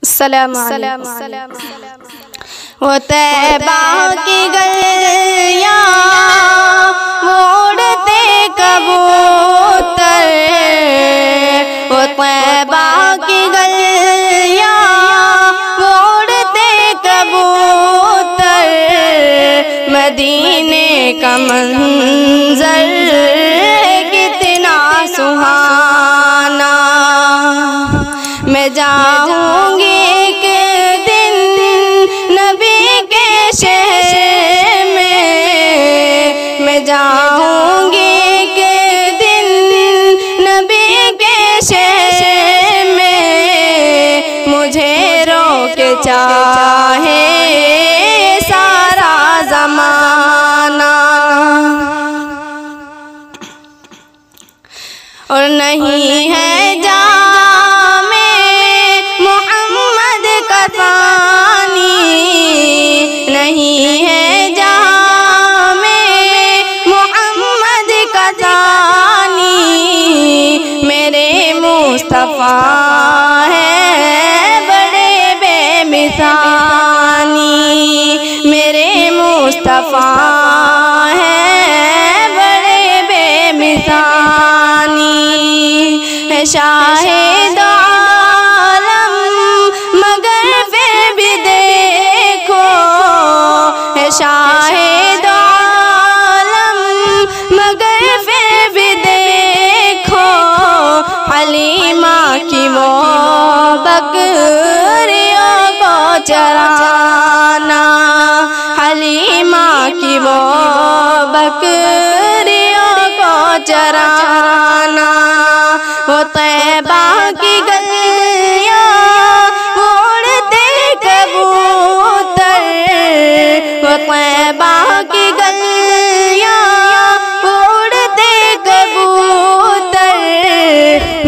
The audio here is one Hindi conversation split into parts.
सलाम वो तैबा की गलियां वो उड़ते कबूतर, वो तैबा की गलियां वो उड़ते कबूतर, मदीने का मंजर कितना सुहाना। मैं जाऊंगी एक दिन नबी के शहर में, मैं जाऊंगी एक दिन नबी के शहर में, मुझे रोक चाहे सारा ज़माना। और नहीं है नहीं है जहाँ में मोहम्मद का जानी, मेरे मुस्तफ़ा है बड़े बेमिसानी, मेरे मुस्तफ़ा है बड़े बेमिसानी। है शाहिद आलम मगर फिर भी देखो, शाहिद आलम मगर फिर भी देखो, हलीमा की वो बकरियों को चराना, हलीमा की वो बकरियों को चराना। वो तैबा की गलियां वो उड़ते कबूतर, वो तैबा की गलियां वो उड़ते कबूतर,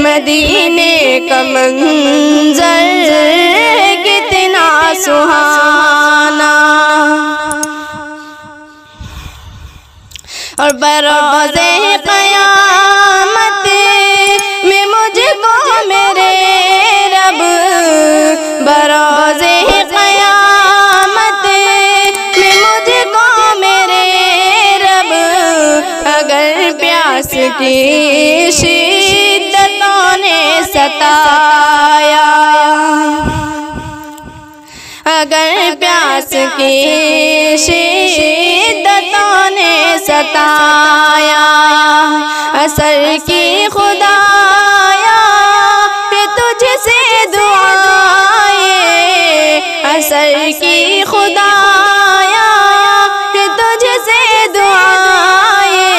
मदीने का मंजर कितना सुहाना। और बरोज़े क़यामत में मुझको मेरे रब, बरोज़े क़यामत में मुझको मेरे रब, अगर प्यास की शिद्दतों ने सताया, अगर प्यास की शिद्दतों ने सताया, असर की खुदाया है तुझसे दुआएं, असर की खुदाया है तुझसे दुआएं,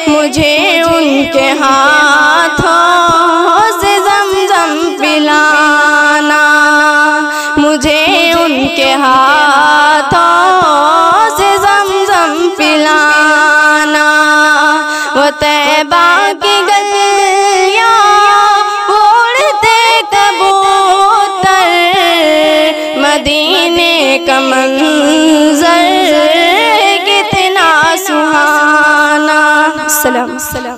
मुझे उनके हाथों से ज़मज़म पिलाना, मुझे उनके हाथों से ज़मज़म पिलाना। वो तैबा की गलियां वो उड़ते कबूतर, मदीने का मंजर कितना सुहाना। सलाम।